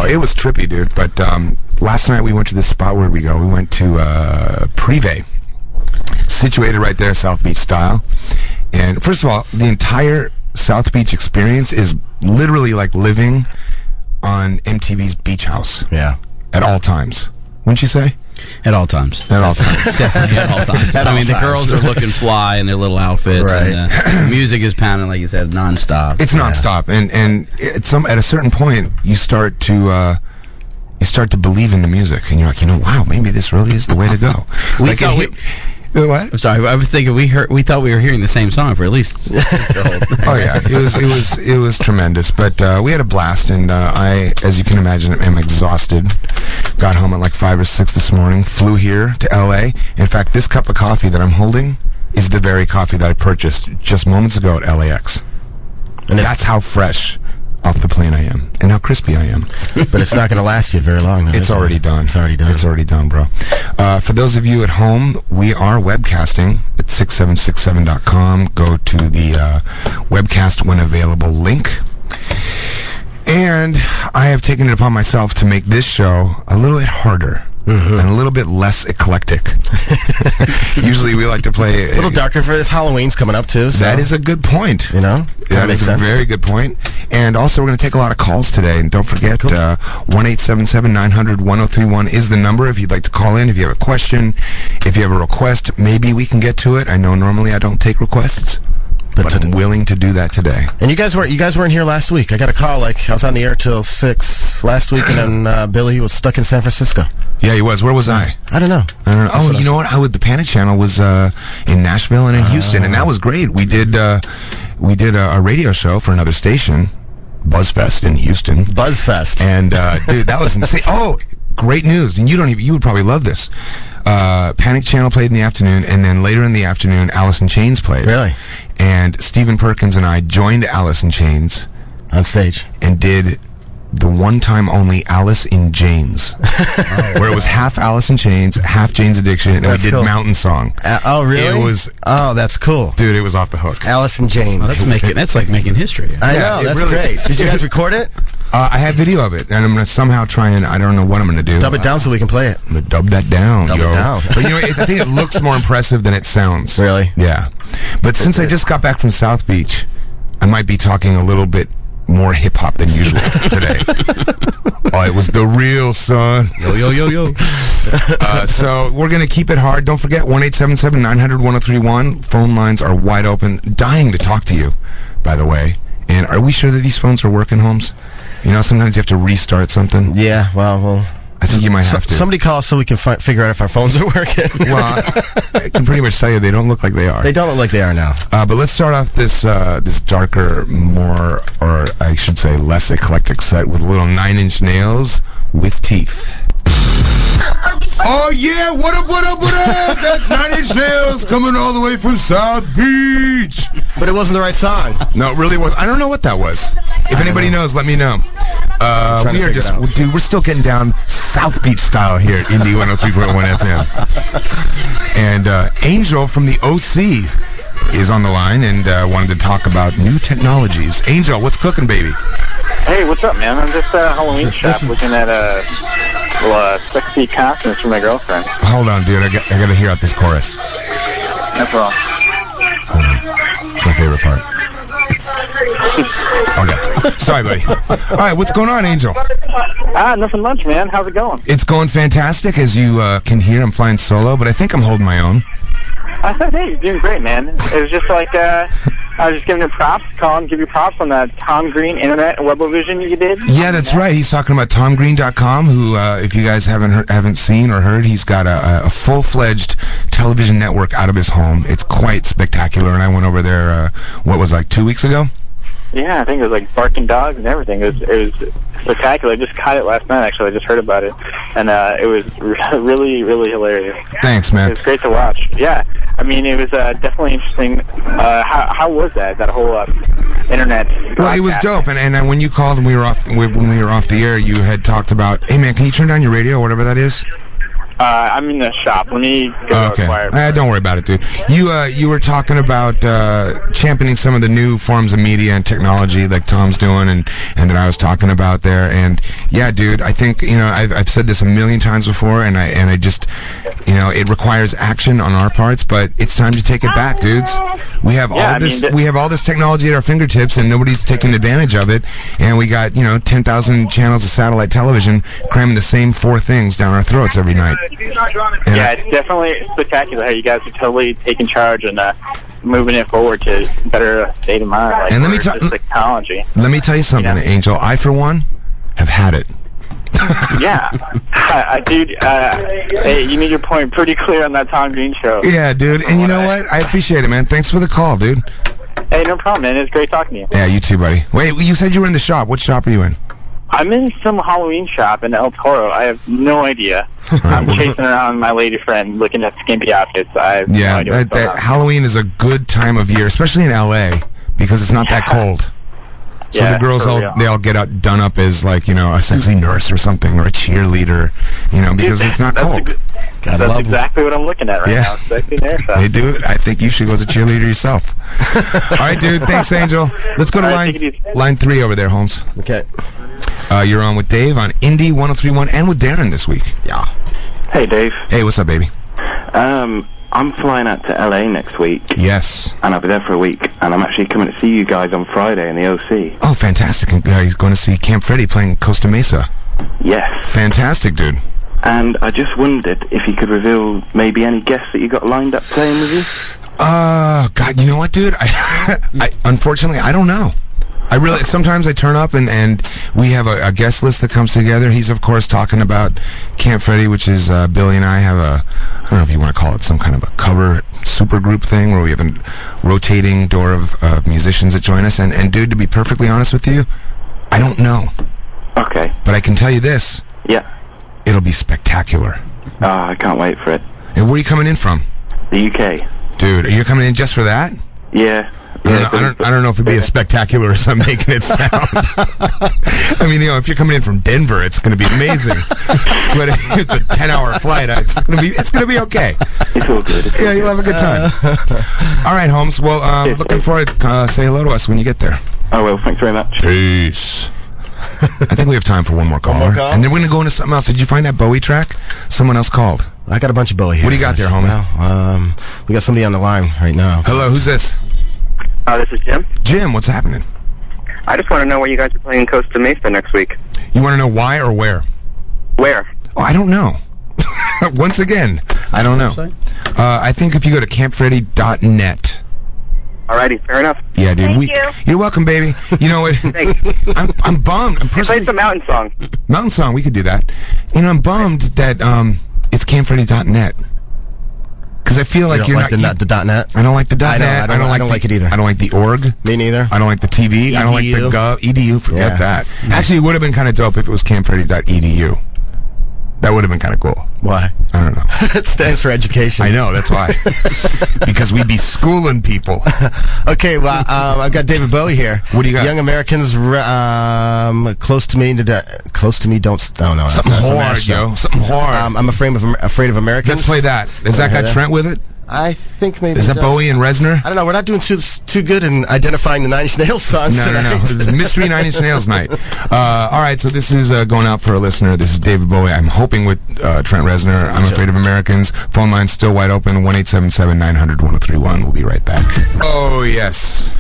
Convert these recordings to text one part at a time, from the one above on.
it was trippy, dude. But last night we went to this spot. Where we go? We went to Privé, situated right there, South Beach style. And first of all, the entire South Beach experience is literally like living on MTV's Beach House. Yeah. At all times. Wouldn't you say? At all times. At all times. Definitely at all times. The girls are looking fly in their little outfits. Right. And music is pounding, like you said, nonstop. It's nonstop. And at a certain point, you start to believe in the music. And you're like, wow, maybe this really is the way to go. What? I'm sorry. I was thinking we thought we were hearing the same song for at least the whole thing. Oh yeah, it was tremendous. But we had a blast, and I, as you can imagine, am exhausted. Got home at like 5 or 6 this morning. Flew here to LA. In fact, this cup of coffee that I'm holding is the very coffee that I purchased just moments ago at LAX. And that's how fresh off the plane I am, and how crispy I am. But it's not going to last you very long, though. It's already done. It's already done. It's already done, bro. For those of you at home, we are webcasting at 6767.com. Go to the webcast when available link. And I have taken it upon myself to make this show a little bit harder. And a little bit less eclectic. Usually we like to play... A little darker for this. Halloween's coming up, too. So. That is a good point. That is a very good point. And also, we're going to take a lot of calls today. And don't forget, 1-877-900-1031 is the number if you'd like to call in. If you have a question, if you have a request, maybe we can get to it. I know normally I don't take requests. But I'm willing to do that today. And you guys weren't here last week. I got a call, I was on the air till 6 last week, and then Billy was stuck in San Francisco. Yeah, he was. Where was I? I don't know. Oh, you know what? The Panic Channel was in Nashville and in Houston, and that was great. We did a radio show for another station, BuzzFest in Houston. BuzzFest. And dude, that was insane. Oh, great news! And you would probably love this. Panic Channel played in the afternoon, and then later in the afternoon, Alice in Chains played. Really? And Stephen Perkins and I joined Alice in Chains on stage and did the one-time only Alice in Janes, where it was half Alice in Chains, half Jane's Addiction, and we did Mountain Song. Oh, really? It was. Oh, that's cool, dude. It was off the hook. Alice in Janes. Oh, that's like making history. I know. That's really great. Did you guys record it? I have video of it, and I'm going to somehow try and, I don't know what I'm going to do. Dub it down so we can play it. I'm going to dub that down, Dub it down. But I think it looks more impressive than it sounds. Really? Yeah. But since I just got back from South Beach, I might be talking a little bit more hip-hop than usual today. Oh, it was the real, son. Yo. So we're going to keep it hard. Don't forget, 1-877-900-1031. Phone lines are wide open. Dying to talk to you, by the way. And are we sure that these phones are working, Holmes? Sometimes you have to restart something. Yeah, well, I think you might have to. Somebody call us so we can figure out if our phones are working. Well, I can pretty much tell you they don't look like they are. They don't look like they are now. But let's start off this darker, more, or I should say less eclectic set with a little 9 Inch Nails with Teeth. Oh yeah, what up? That's 9 Inch Nails coming all the way from South Beach. But it wasn't the right song. No, it really was. I don't know what that was. If anybody knows, let me know. We are just, dude, we're still getting down South Beach style here at Indie 103.1 FM. And Angel from the OC is on the line and wanted to talk about new technologies. Angel, what's cooking, baby? Hey, what's up, man? I'm just at a Halloween shop looking at sexy costumes for my girlfriend. Hold on, dude. I got to hear out this chorus. That's all. Hold on. It's my favorite part. Okay. Sorry, buddy. All right, what's going on, Angel? Nothing much, man. How's it going? It's going fantastic. As you can hear, I'm flying solo, but I think I'm holding my own. I said, hey, you're doing great, man. It was just like, I was just giving you props, give you props on that Tom Green Internet Webovision you did. Yeah, that's right. He's talking about TomGreen.com, who, if you guys haven't seen or heard, he's got a full-fledged television network out of his home. It's quite spectacular, and I went over there, 2 weeks ago? Yeah, I think it was like barking dogs and everything. It was spectacular. I just caught it last night, actually. I just heard about it. And it was really, really hilarious. Thanks, man. It was great to watch. Yeah. I mean, it was definitely interesting. How was that whole internet broadcast? Well, it was dope. And when you called and when we were off the air, you had talked about, hey, man, can you turn down your radio or whatever that is? I'm in the shop. Let me go Okay. acquire. Don't worry about it, dude. You were talking about championing some of the new forms of media and technology like Tom's doing and that I was talking about there. And yeah, dude, I think, I've said this a million times before, and I just, it requires action on our parts, but it's time to take it back, dudes. We have we have all this technology at our fingertips, and nobody's taking advantage of it. And we got 10,000 channels of satellite television cramming the same 4 things down our throats every night. Yeah, it's definitely spectacular how you guys are totally taking charge and moving it forward to better state of mind. Like, and let me technology. Let me tell you something, Angel. I, for one, have had it. Yeah, dude. Hey, you made your point pretty clear on that Tom Green show. Yeah, dude. And you know what? I appreciate it, man. Thanks for the call, dude. Hey, no problem, man. It's great talking to you. Yeah, you too, buddy. Wait, you said you were in the shop. What shop are you in? I'm in some Halloween shop in El Toro. I have no idea. I'm chasing around my lady friend looking at skimpy outfits. I have no idea what's going on. Halloween is a good time of year, especially in L.A., because it's not that cold. So the girls they all get done up as like a sexy nurse or something, or a cheerleader, because it's not cold. That's exactly what I'm looking at right now. Sexy nurse. They do it. I think you should go as a cheerleader yourself. All right, dude. Thanks, Angel. Let's go to line 3 over there, Holmes. Okay. You're on with Dave on Indie 103.1 and with Darren this week. Yeah. Hey, Dave. Hey, what's up, baby? I'm flying out to LA next week. Yes. And I'll be there for a week. And I'm actually coming to see you guys on Friday in the OC. Oh, fantastic. And he's going to see Camp Freddy playing Costa Mesa. Yes. Fantastic, dude. And I just wondered if you could reveal maybe any guests that you got lined up playing with you? God, you know what, dude? I unfortunately, I don't know. Sometimes I turn up and we have a guest list that comes together. He's, of course, talking about Camp Freddy, which is Billy and I have I don't know if you want to call it some kind of a cover super group thing where we have a rotating door of musicians that join us. And dude, to be perfectly honest with you, I don't know. Okay. But I can tell you this. Yeah. It'll be spectacular. Oh, I can't wait for it. And where are you coming in from? The UK. Dude, are you coming in just for that? Yeah. I don't know if it'd be as spectacular as I'm making it sound. I mean, if you're coming in from Denver, it's going to be amazing. But if it's a 10-hour flight, it's going to be okay. It's all good. Yeah, you'll have a good time. All right, Holmes. Well, looking forward to say hello to us when you get there. I will. Thanks very much. Peace. I think we have time for one more caller. And then we're going to go into something else. Did you find that Bowie track? Someone else called. I got a bunch of Bowie here. What do you got there, homie? Well, we got somebody on the line right now. Hello, who's this? This is Jim. Jim, what's happening? I just want to know where you guys are playing Costa Mesa next week. You want to know why or where? Where? Oh, I don't know. Once again, I don't know. I think if you go to campfreddy.net. Alrighty, fair enough. Yeah, dude. Thank you. You're welcome, baby. You know what? I'm bummed. I'm personally play some Mountain Song. Mountain Song, we could do that. I'm bummed that it's campfreddy.net. Because I feel like you're not the .net. I don't like the .net. I don't like it either. I don't like the org. Me neither. I don't like the TV. EDU. I don't like the gov. EDU. Forget that. Actually, it would have been kind of dope if it was campfreddy.edu. That would have been kind of cool. Why? I don't know. It stands for education. I know, that's why. Because we'd be schooling people. Okay, well, I've got David Bowie here. What do you got? Young Americans, close to me, don't. Oh no, something hard, yo. Something hard. I'm afraid of Americans. Let's play that. Is that got Trent with it? I think maybe. Is that Bowie and Reznor? I don't know. We're not doing too good in identifying the Nine Inch Nails songs tonight. No. It's Mystery 9 Inch Nails night. All right, so this is going out for a listener. This is David Bowie. I'm hoping with Trent Reznor. I'm Afraid of Americans. Phone line's still wide open. 1-877-900-1031. We'll be right back. Oh, yes.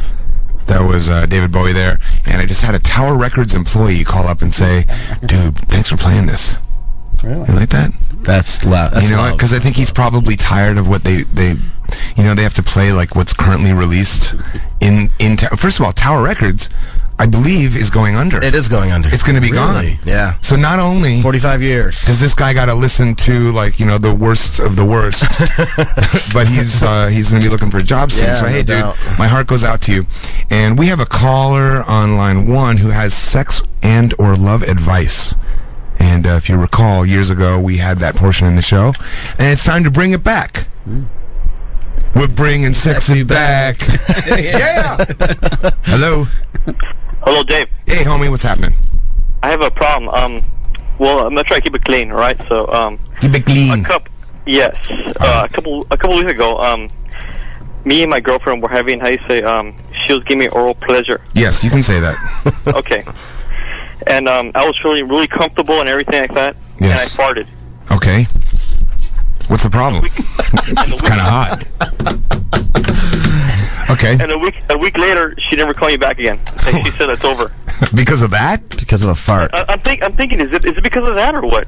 That was David Bowie there. And I just had a Tower Records employee call up and say, dude, thanks for playing this. Really? You like that? That's loud. That's you know, because I think he's probably tired of what they have to play like what's currently released in first of all, Tower Records, I believe, is going under. It is going under. It's going to be gone. Yeah. So not only 45 years does this guy got to listen to the worst of the worst, but he's going to be looking for a job soon. Yeah, so hey, no doubt. My heart goes out to you. And we have a caller on line 1 who has sex and or love advice. And if you recall, years ago, we had that portion in the show. And it's time to bring it back. We're bringing sexy back. Yeah! Hello. Hello, Dave. Hey, homie, what's happening? I have a problem. Well, I'm going to try to keep it clean, all right? So, Keep it clean. Yes. A couple weeks ago, me and my girlfriend were having, how you say, she was giving me oral pleasure. Yes, you can say that. Okay. And I was feeling really comfortable and everything like that. Yes. And I farted. Okay. What's the problem? It's kind of hot. Okay. And a week later, she never called me back again. And she said it's over. Because of that? Because of a fart. I'm thinking, is it because of that or what?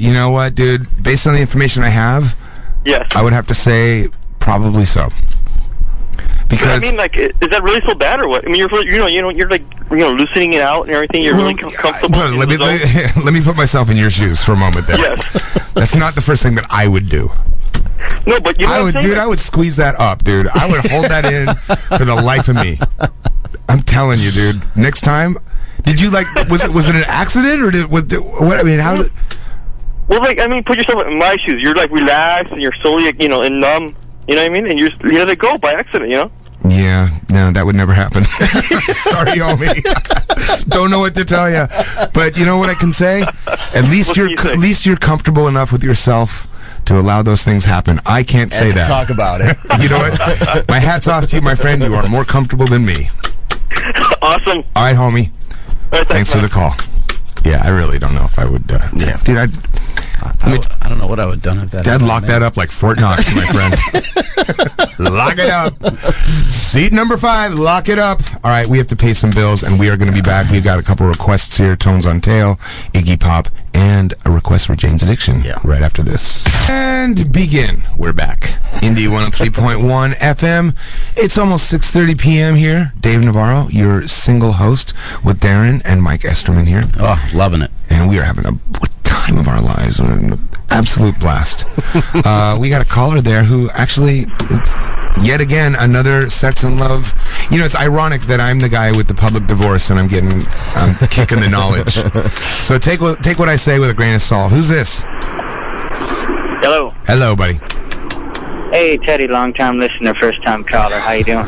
You know what, dude? Based on the information I have, Yes. I would have to say probably so. Because I mean, like, is that really so bad or what? I mean, you're like loosening it out and everything. You're really comfortable. Let me put myself in your shoes for a moment there. Yes. That's not the first thing that I would do. No, but you know what I'm saying? I would squeeze that up, dude. I would hold that in for the life of me. I'm telling you, dude. Next time, did you was it an accident or what? I mean, how? Well, like, I mean, put yourself in my shoes. You're like relaxed and you're solely, and numb. You know what I mean? And you let it go by accident. You know? Yeah, no, that would never happen. Sorry, homie. Don't know what to tell you. But you know what I can say? At least you're comfortable enough with yourself to allow those things happen. I can't say that. Talk about it. You know what? My hat's off to you, my friend. You are more comfortable than me. Awesome. All right, homie. All right, thanks for the call. Yeah, I really don't know if I would. Yeah, dude, I don't know what I would have done if that. I'd lock that up like Fort Knox, my friend. Lock it up. Seat number 5, lock it up. All right, we have to pay some bills, and we are going to be back. We've got a couple requests here, Tones on Tail, Iggy Pop, and a request for Jane's Addiction right after this. And begin. We're back. Indie 103.1 FM. It's almost 6:30 p.m. here. Dave Navarro, your single host, with Darren and Mike Esterman here. Oh, loving it. And we are having a time of our lives. An absolute blast. We got a caller there who actually, yet again, another sex and love. You know, it's ironic that I'm the guy with the public divorce and I'm kicking the knowledge. So take what I say with a grain of salt. Who's this? Hello. Hello, buddy. Hey, Teddy, long-time listener, first-time caller. How you doing?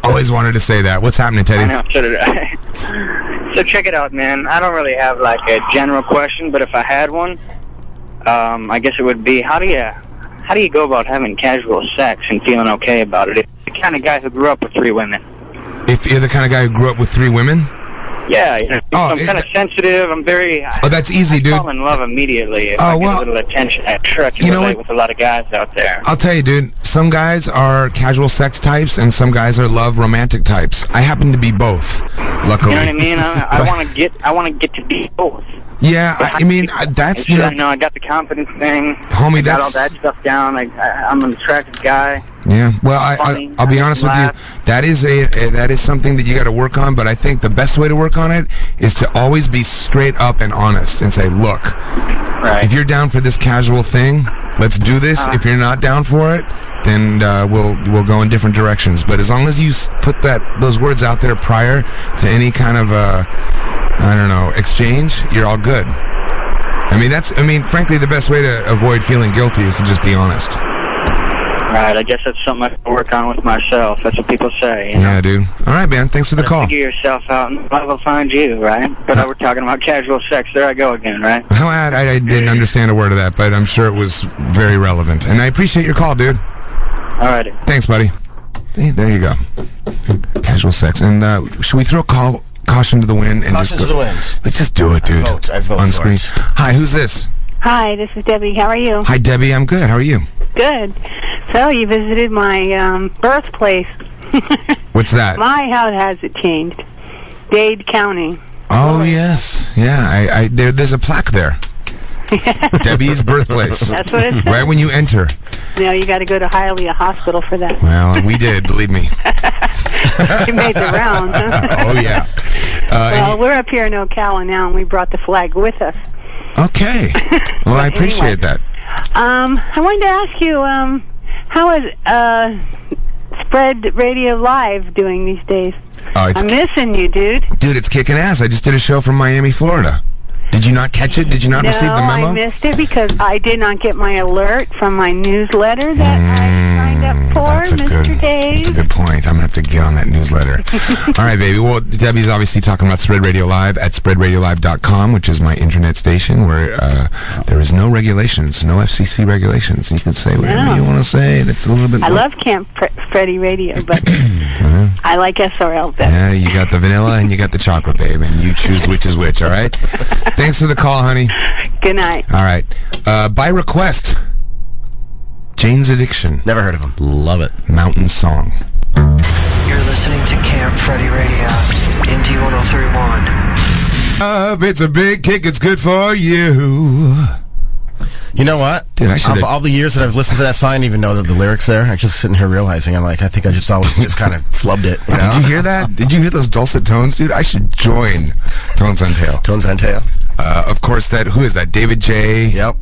Always wanted to say that. What's happening, Teddy? I know, so did I. So check it out, man. I don't really have, like, a general question, but if I had one, I guess it would be, how do you go about having casual sex and feeling okay about it? If you're the kind of guy who grew up with 3 women. If you're the kind of guy who grew up with 3 women? Yeah, I'm kind of sensitive. I'm very... Oh, that's easy, dude. I fall in love immediately if I get a little attention. I'm sure I can relate with a lot of guys out there. I'll tell you, dude. Some guys are casual sex types, and some guys are love romantic types. I happen to be both, luckily. You know what I mean? I want to get to be both. Yeah, I mean, that's... I know I got the confidence thing. Homie, I got all that stuff down. I'm an attractive guy. Yeah, well, I'll be honest with you. That is something that you got to work on. But I think the best way to work on it is to always be straight up and honest and say, "Look, if you're down for this casual thing, let's do this. If you're not down for it, then we'll go in different directions." But as long as you put those words out there prior to any kind of exchange, you're all good. I mean, frankly, the best way to avoid feeling guilty is to just be honest. Right, I guess that's something I have to work on with myself. That's what people say. You know? Yeah, dude. All right, man. Thanks for the call. Figure yourself out, and love will find you, right? But we're talking about casual sex. There I go again, right? Well, I didn't understand a word of that, but I'm sure it was very relevant. And I appreciate your call, dude. All righty. Thanks, buddy. There you go. Casual sex. And should we throw caution to the wind? And caution to the wind. Let's just do it, dude. I vote on for screen. it. Hi, who's this? Hi, this is Debbie. How are you? Hi, Debbie. I'm good. How are you? Good. So you visited my birthplace. What's that? My house hasn't changed. Dade County. Oh, yes. Yeah, there's a plaque there. Debbie's birthplace. That's what it says. Right when you enter. No, you got to go to Hialeah Hospital for that. Well, we did, believe me. You made the rounds, huh? Oh, yeah. Well, we're up here in Ocala now, and we brought the flag with us. Okay. Well, I appreciate that. I wanted to ask you, how is Spread Radio Live doing these days? I'm missing you, dude. Dude, it's kicking ass. I just did a show from Miami, Florida. Did you not catch it? Did you not receive the memo? No, I missed it because I did not get my alert from my newsletter that I signed up Mr. Dave. That's a good point. I'm going to have to get on that newsletter. All right, baby. Well, Debbie's obviously talking about Spread Radio Live at spreadradiolive.com, which is my internet station where there is no regulations, no FCC regulations. You can say whatever you want to say. It's a little bit... I love Camp Freddy Radio, but I like SRL better. Yeah, you got the vanilla and you got the chocolate, babe, and you choose which is which, all right? Thanks for the call, honey. Good night. All right. By request, Jane's Addiction. Never heard of him. Love it. Mountain Song. You're listening to Camp Freddy Radio, Indy 103.1. It's a big kick. It's good for you. You know what? Dude, I should Of all the years that I've listened to that song, I didn't even know that the lyrics there. I'm just sitting here realizing, I think I just always just kind of flubbed it. You know? Did you hear that? Did you hear those dulcet tones, dude? I should join Tones on Tail. Tones on Tail. Of course, who is that? David J. Yep.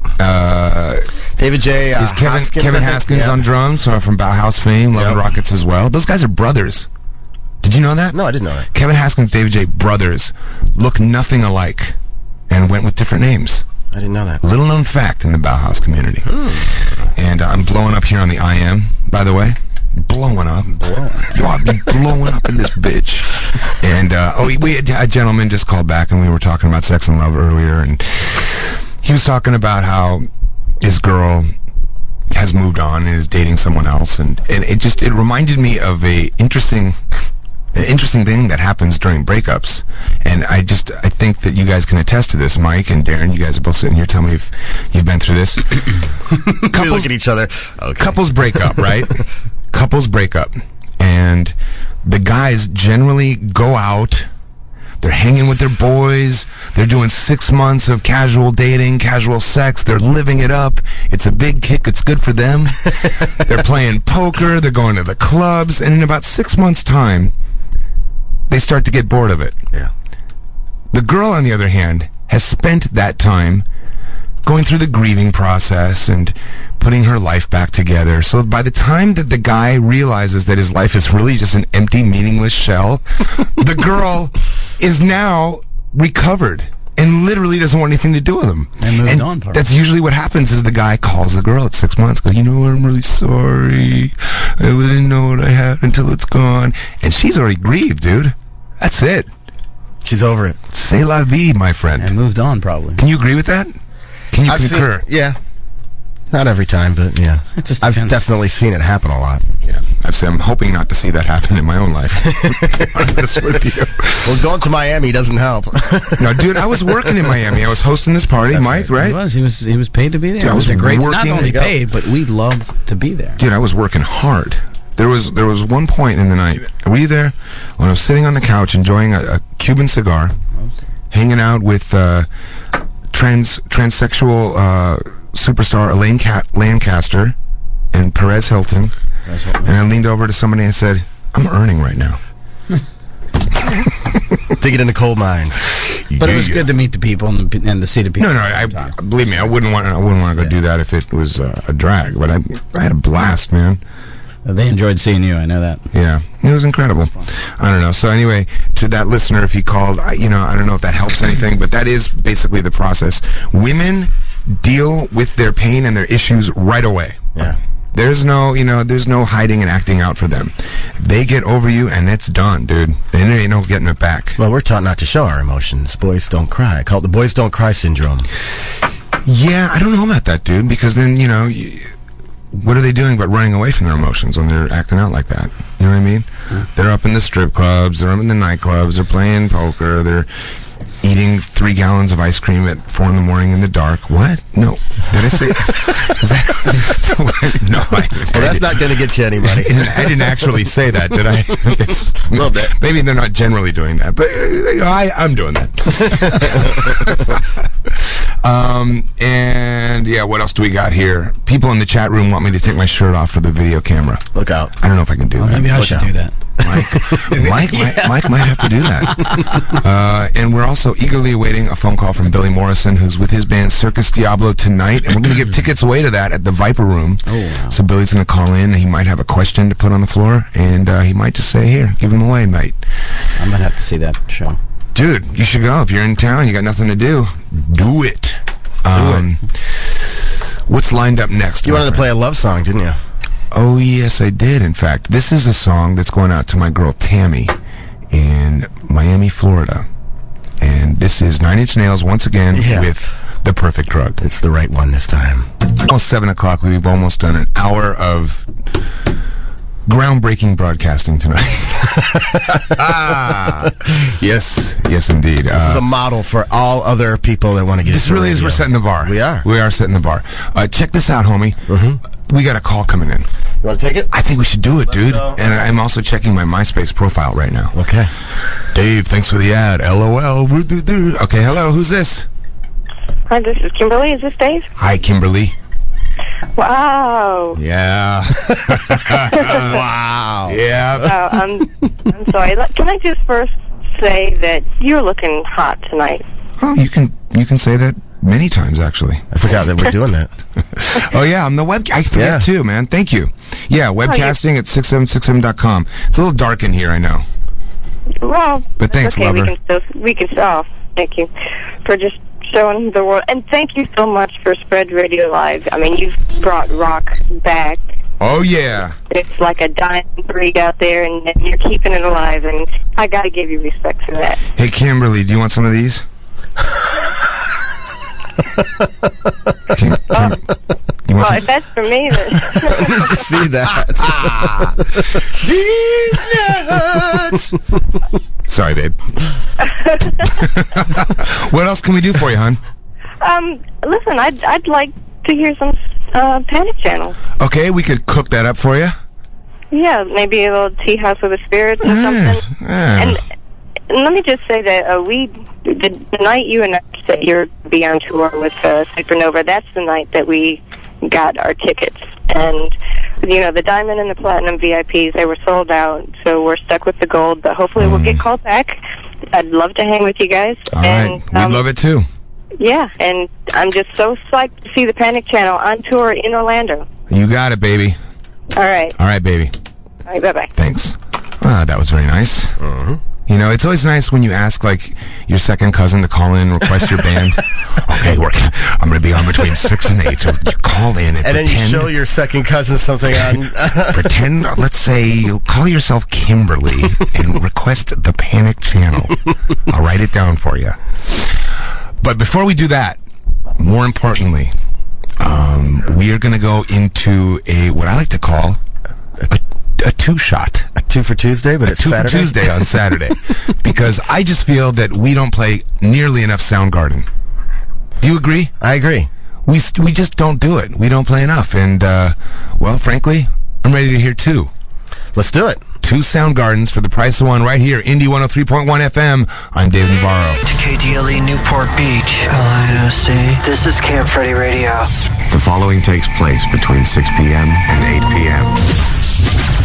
David J. Is Kevin Haskins on drums from Bauhaus fame, Love and Rockets as well. Those guys are brothers. Did you know that? No, I didn't know that. Kevin Haskins, David J. brothers look nothing alike and went with different names. I didn't know that. Little known fact in the Bauhaus community. And I'm blowing up here on the IM, by the way. Blowing up. Yo, I'll be blowing up in this bitch. And, we had a gentleman just called back and we were talking about sex and love earlier. And he was talking about how his girl has moved on and is dating someone else. And it reminded me of an interesting thing that happens during breakups, and I think that you guys can attest to this. Mike and Darren, you guys are both sitting here. Tell me if you've been through this. We look at each other. Okay. Couples break up, right? Couples break up, and the guys generally go out. They're hanging with their boys. They're doing 6 months of casual dating, casual sex. They're living it up. It's a big kick. It's good for them. They're playing poker. They're going to the clubs, and in about 6 months' time, they start to get bored of it. Yeah. The girl, on the other hand, has spent that time going through the grieving process and putting her life back together. So by the time that the guy realizes that his life is really just an empty, meaningless shell, the girl is now recovered and literally doesn't want anything to do with him. And moved on. That's usually what happens is the guy calls the girl at 6 months, goes, you know what, I'm really sorry. I didn't know what I had until it's gone. And she's already grieved, dude. That's it. She's over it. C'est la vie, my friend. And moved on, probably. Can you agree with that? Can you concur? Yeah. Not every time, but yeah. It just I've depends. definitely seen it happen a lot. Yeah. I'm hoping not to see that happen in my own life. Honest with you. Well, going to Miami doesn't help. No, dude, I was working in Miami. I was hosting this party, That's Mike, right? He was paid to be there. Dude, I was It a great, not working- only paid, but we loved to be there. Dude, I was working hard. There was one point in the night. Were you there? When I was sitting on the couch enjoying a Cuban cigar, hanging out with transsexual superstar Elaine Lancaster and Perez Hilton. And I leaned over to somebody and I said, I'm earning right now. Digging into coal mines. But it was good to meet the people and to see the people. No, I believe me, I wouldn't want to go do that if it was a drag. But I had a blast, man. They enjoyed seeing you. I know that. Yeah, it was incredible. I don't know. So anyway, to that listener, if he called, I don't know if that helps anything, but that is basically the process. Women deal with their pain and their issues right away. Yeah. There's no hiding and acting out for them. They get over you and it's done, dude. There ain't no getting it back. Well, we're taught not to show our emotions. Boys don't cry. I call it the boys don't cry syndrome. Yeah, I don't know about that, dude, because then, what are they doing but running away from their emotions when they're acting out like that? You know what I mean? They're up in the strip clubs, they're up in the nightclubs, they're playing poker, they're eating 3 gallons of ice cream at 4 in the morning in the dark. What? No. Did I say No. Well, that's not going to get you any money. I didn't actually say that, did I? A little bit. Maybe they're not generally doing that, but I'm doing that. And yeah, what else do we got here? People in the chat room want me to take my shirt off for the video camera. Look out. I don't know if I can do that. Maybe I should do that. Mike might have to do that. And we're also eagerly awaiting a phone call from Billy Morrison, who's with his band Circus Diablo tonight, and we're going to give tickets away to that at the Viper Room. Oh, wow. So Billy's going to call in, and he might have a question to put on the floor, and he might just say, here, give him away, mate. I might have to see that show. Dude, you should go. If you're in town, you got nothing to do, do it. What's lined up next? You wanted to play a love song, didn't you? Oh, yes, I did, in fact. This is a song that's going out to my girl Tammy in Miami, Florida. And this is 9 Inch Nails once again with The Perfect Drug. It's the right one this time. Almost 7 o'clock. We've almost done an hour of groundbreaking broadcasting tonight. Yes, indeed. This is a model for all other people that want to get This really is, we're setting the bar. We are. We are setting the bar. Check this out, homie. We got a call coming in. You want to take it? I think we should do it, dude. And I'm also checking my MySpace profile right now. Okay. Dave, thanks for the ad. LOL. Okay, hello. Who's this? Hi, this is Kimberly. Is this Dave? Hi, Kimberly. Wow. Yeah. Wow. Yeah. I'm sorry. Can I just first say that you're looking hot tonight? Oh, you can say that many times, actually. I forgot that we're doing that. Oh, yeah, I'm the web... I forget, too, man. Thank you. Yeah, webcasting at 6767.com. It's a little dark in here, I know. Well, but thanks, okay, lover. We can still... thank you for just showing the world. And thank you so much for Spread Radio Live. I mean, you've brought rock back. Oh, yeah. It's like a dying breed out there, and you're keeping it alive, and I got to give you respect for that. Hey, Kimberly, do you want some of these? Well, if that's for me, then... See that. These nuts! Sorry, babe. What else can we do for you, hon? Listen, I'd like to hear some Panic Channel. Okay, we could cook that up for you. Yeah, maybe a little Tea House with the Spirits or something. And let me just say that the night you and I said you're be on tour with Supernova, that's the night that we got our tickets. And, you know, the Diamond and the Platinum VIPs, they were sold out, so we're stuck with the Gold, but hopefully we'll get called back. I'd love to hang with you guys. All right, we'd love it too. Yeah, and I'm just so psyched to see the Panic Channel on tour in Orlando. You got it, baby. All right. All right, baby. All right, bye-bye. Thanks. That was very nice. You know, it's always nice when you ask, like, your second cousin to call in and request your band. Okay, I'm going to be on between 6 and 8. So you call in and then you show your second cousin something on... pretend, let's say, you'll call yourself Kimberly and request the Panic Channel. I'll write it down for you. But before we do that, more importantly, we are going to go into what I like to call a two-shot. A two for Tuesday, but it's Saturday? For Tuesday on Saturday. Because I just feel that we don't play nearly enough Soundgarden. Do you agree? I agree. We just don't do it. We don't play enough. And, well, frankly, I'm ready to hear two. Let's do it. Two Soundgardens for the price of one right here. Indie 103.1 FM. I'm Dave Navarro. To KDLE Newport Beach, LINOC. This is Camp Freddy Radio. The following takes place between 6 p.m. and 8 p.m.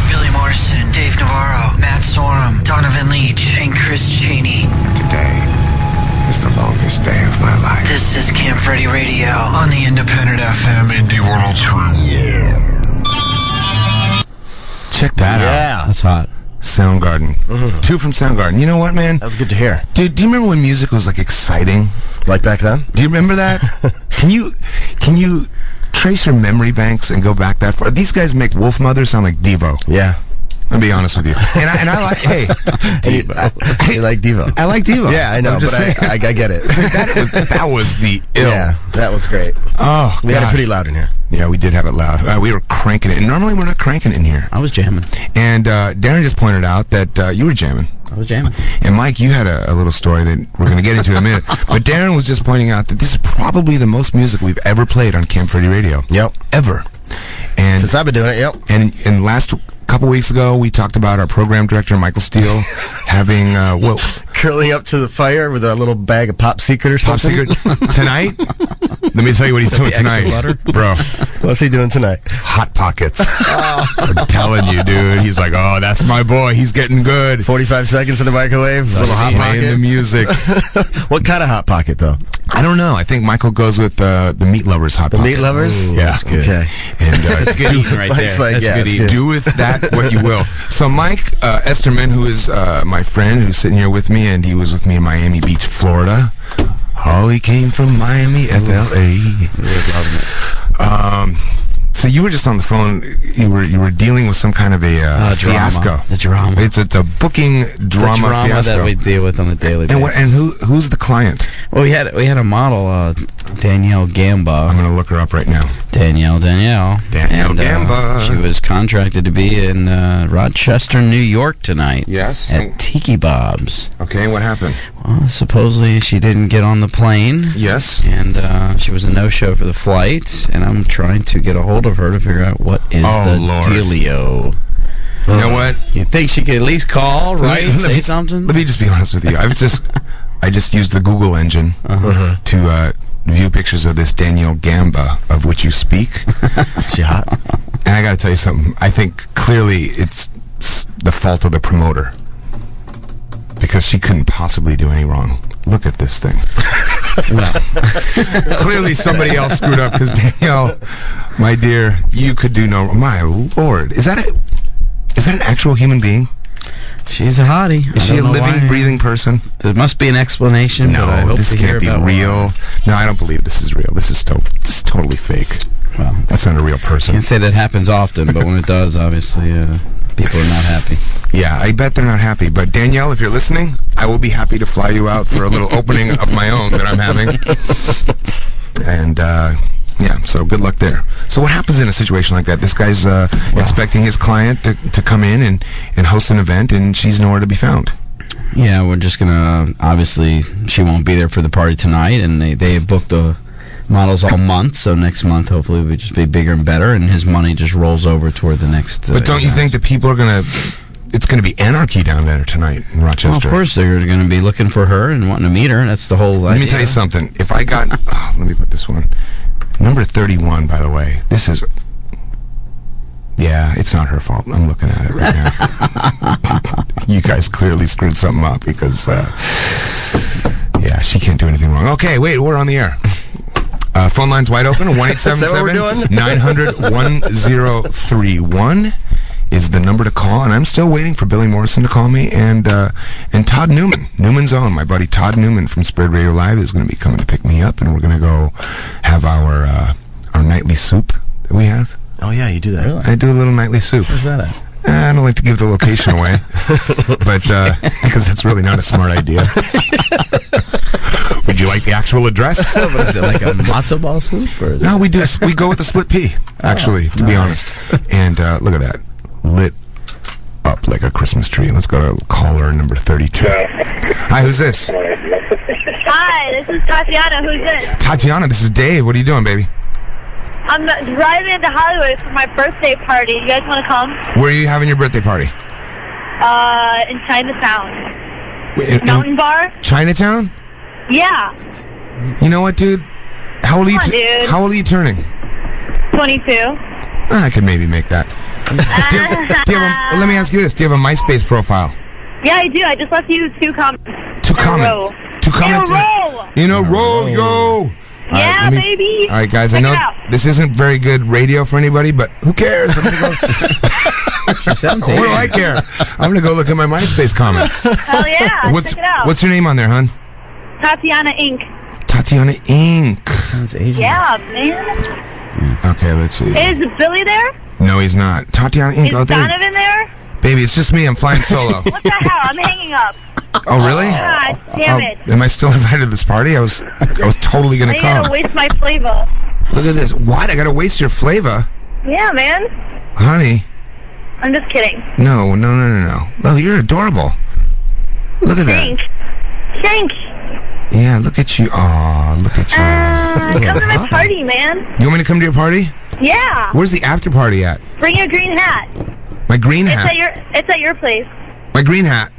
Billy Morrison, Dave Navarro, Matt Sorum, Donovan Leach, and Chris Cheney. Today is the longest day of my life. This is Camp Freddy Radio on the Independent FM Indie 103. Check that out. Yeah. That's hot. Soundgarden. Two from Soundgarden. You know what, man? That was good to hear. Dude, do you remember when music was, like, exciting? Like back then? Do you remember that? Can you trace your memory banks and go back that far? These guys make Wolf Mother sound like Devo. Yeah. I'll be honest with you. And I like, hey. You like Devo. I like Devo. Yeah, I know, but I get it. That was the ill. Yeah, that was great. Oh, we had it pretty loud in here. Yeah, we did have it loud. We were cranking it. And normally we're not cranking it in here. I was jamming. And Darren just pointed out that you were jamming. I was jamming. And Mike, you had a little story that we're going to get into in a minute. But Darren was just pointing out that this is probably the most music we've ever played on Camp Freddy Radio. Yep. Ever. And since I've been doing it, yep. And last couple weeks ago, we talked about our program director, Michael Steele, having, curling up to the fire with a little bag of Pop Secret or something. Pop Secret. Tonight, let me tell you what he's doing tonight. Bro. What's he doing tonight? Hot Pockets. I'm telling you, dude. He's like, oh, that's my boy. He's getting good. 45 seconds in the microwave, a little Hot Pocket. Playing the music. What kind of Hot Pocket, though? I don't know. I think Michael goes with the Meat Lovers Hot Pocket. The Meat Lovers? Ooh, yeah. That's good. Okay. And, that's good eating right there. Like, that's good eating. Do with that what you will. So Mike Esterman, who is my friend, who's sitting here with me, and he was with me in Miami Beach, Florida. Holly came from Miami, FLA. So you were just on the phone. You were dealing with some kind of a fiasco. The drama. It's a booking drama fiasco that we deal with on a daily basis. And who's the client? Well, we had a model, Danielle Gamba. I'm going to look her up right now. Danielle Gamba. She was contracted to be in Rochester, New York tonight. Yes. At Tiki Bob's. Okay, what happened? Well, supposedly she didn't get on the plane. Yes. And she was a no-show for the flight, and I'm trying to get a hold of her to figure out what is the dealio. You know what? You think she could at least call, right? Say something? Let me just be honest with you. I just used the Google engine to view pictures of this Danielle Gamba of which you speak. She hot? And I got to tell you something. I think clearly it's the fault of the promoter because she couldn't possibly do any wrong. Look at this thing. Well, clearly somebody else screwed up because Danielle, my dear, you could do no. My Lord, is that an actual human being? She's a hottie. Is she a living, breathing person? There must be an explanation. No, but I hope this to can't be real. No, I don't believe this is real. This is totally fake. Well, that's not a real person. Can't say that happens often, but when it does, obviously, people are not happy. Yeah, I bet they're not happy. But Danielle, if you're listening, I will be happy to fly you out for a little opening of my own that I'm having. And yeah, so good luck there. So what happens in a situation like that? This guy's expecting his client to come in and host an event, and she's nowhere to be found. Yeah, we're just gonna obviously she won't be there for the party tonight, and they have booked the models all month. So next month, hopefully, will just be bigger and better, and his money just rolls over toward the next. But don't you think that people are gonna? It's going to be anarchy down there tonight in Rochester. Well, of course, they're going to be looking for her and wanting to meet her. That's the whole idea. Let me tell you something. If I got, let me put this one. Number 31, by the way. This is. Yeah, it's not her fault. I'm looking at it right now. You guys clearly screwed something up because, yeah, she can't do anything wrong. Okay, wait, we're on the air. Phone line's wide open. 1-877-900-1031 is the number to call, and I'm still waiting for Billy Morrison to call me, and Todd Newman's own, my buddy Todd Newman from Spread Radio Live is going to be coming to pick me up, and we're going to go have our nightly soup that we have. Oh yeah, you do that. Really? I do a little nightly soup. Where's that at? I don't like to give the location away, but because that's really not a smart idea. Would you like the actual address? What is it, like a matzo ball soup? Or is no, we go with the split pea, actually, to be honest. And look at that. Lit up like a Christmas tree. Let's go to caller number 32. Hi, who's this? Hi, this is Tatiana. Who's this? Tatiana, this is Dave. What are you doing, baby? I'm driving into Hollywood for my birthday party. You guys want to come? Where are you having your birthday party? In Chinatown. Mountain Bar? Chinatown? Yeah. You know what, dude? How old are you? Dude. How old are you turning? 22. I could maybe make that. Let me ask you this. Do you have a MySpace profile? Yeah, I do. I just left you 2 comments. 2 comments? 2 comments? In a row, yo! Yeah, baby. All right, guys, Check I know it out. this isn't very good radio for anybody, but who cares? I'm gonna go. What do I care? I'm going to go look at my MySpace comments. Hell yeah, check it out. What's your name on there, hon? Tatiana Inc. Tatiana Inc. Sounds Asian. Yeah, man. Okay, let's see. Is Billy there? No, he's not. Tatiana Inc. Is Donovan there? Baby, it's just me. I'm flying solo. What the hell? I'm hanging up. Oh, really? God damn it. Am I still invited to this party? I was totally going to come. I gotta waste my flavor. Look at this. What? I got to waste your flavor? Yeah, man. Honey. I'm just kidding. No. Oh, you're adorable. Look at that. Thanks. Yeah, look at you. Oh, look at you. Come to my party, man. You want me to come to your party? Yeah. Where's the after party at? Bring your green hat. My green hat? It's at your place. My green hat?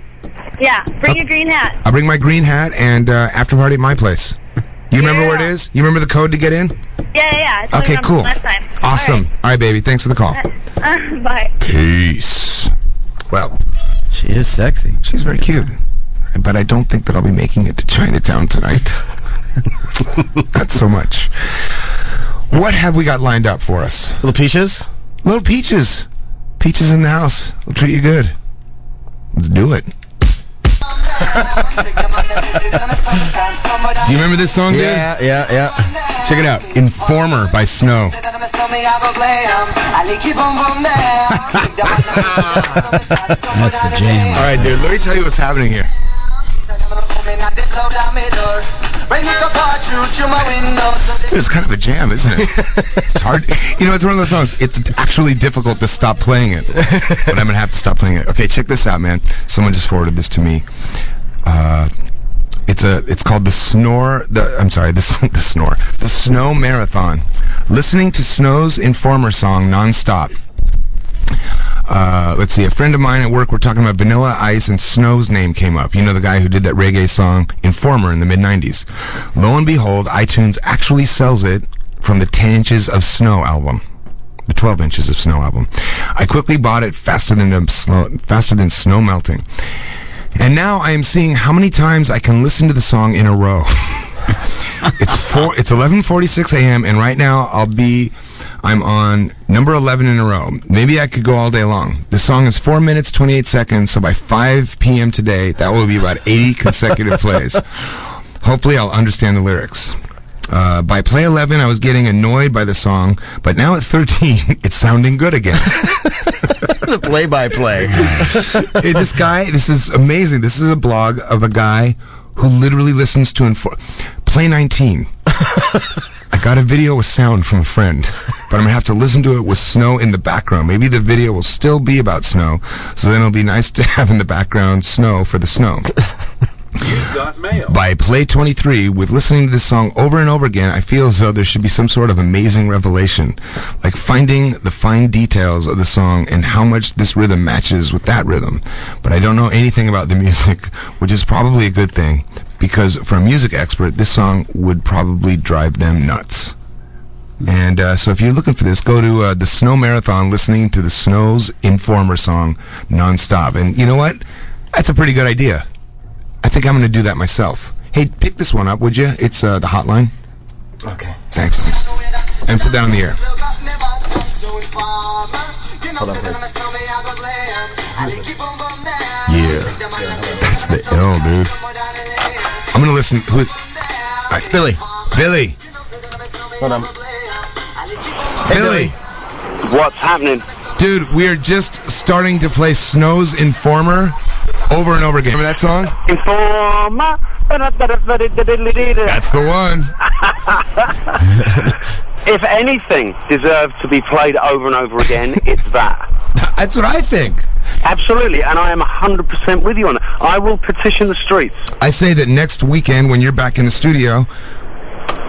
Yeah, bring your green hat. I'll bring my green hat and after party at my place. You remember where it is? You remember the code to get in? Yeah. Okay, cool. Last time. Awesome. All right, baby. Thanks for the call. Bye. Peace. Well, she is sexy. She's very cute. But I don't think that I'll be making it to Chinatown tonight. Not so much. What have we got lined up for us? Little Peaches? Little Peaches. Peaches in the house. We'll treat you good. Let's do it. Do you remember this song, dude? Yeah. Check it out. Informer by Snow. That's the jam. All right, dude, let me tell you what's happening here. It's kind of a jam, isn't it? It's hard. You know, it's one of those songs. It's actually difficult to stop playing it, but I'm gonna have to stop playing it. Okay, check this out, man. Someone just forwarded this to me. It's called the Snow Marathon. Listening to Snow's Informer song nonstop. Let's see, a friend of mine at work, we're talking about Vanilla Ice, and Snow's name came up. You know, the guy who did that reggae song Informer in the mid-90s. Lo and behold, iTunes actually sells it from the 10 Inches of Snow album. The 12 Inches of Snow album. I quickly bought it faster than snow melting. And now I am seeing how many times I can listen to the song in a row. It's 11:46 a.m. and right now I'm on number 11 in a row. Maybe I could go all day long. The song is 4 minutes 28 seconds, so by 5 p.m. today, that will be about 80 consecutive plays. Hopefully, I'll understand the lyrics. By play 11, I was getting annoyed by the song, but now at 13, it's sounding good again. The play-by-play. Hey, this is amazing. This is a blog of a guy who literally listens to play 19. I got a video with sound from a friend, but I'm going to have to listen to it with snow in the background. Maybe the video will still be about snow, so then it'll be nice to have in the background snow for the snow. By play 23, with listening to this song over and over again, I feel as though there should be some sort of amazing revelation, like finding the fine details of the song and how much this rhythm matches with that rhythm. But I don't know anything about the music, which is probably a good thing, because for a music expert, this song would probably drive them nuts. And so if you're looking for this, go to the Snow Marathon, listening to the Snow's Informer song nonstop. And you know what? That's a pretty good idea. I think I'm going to do that myself. Hey, pick this one up, would you? It's the hotline. Okay. Thanks. And put that on the air. Hold on, please. Yeah. That's the L, dude. I'm going to listen. It's Billy. Billy. Hold on. Hey, Billy. What's happening? Dude, we are just starting to play Snow's Informer over and over again. Remember that song? Informer. That's the one. If anything deserves to be played over and over again, it's that. That's what I think. Absolutely, and I am 100% with you on that. I will petition the streets. I say that next weekend, when you're back in the studio,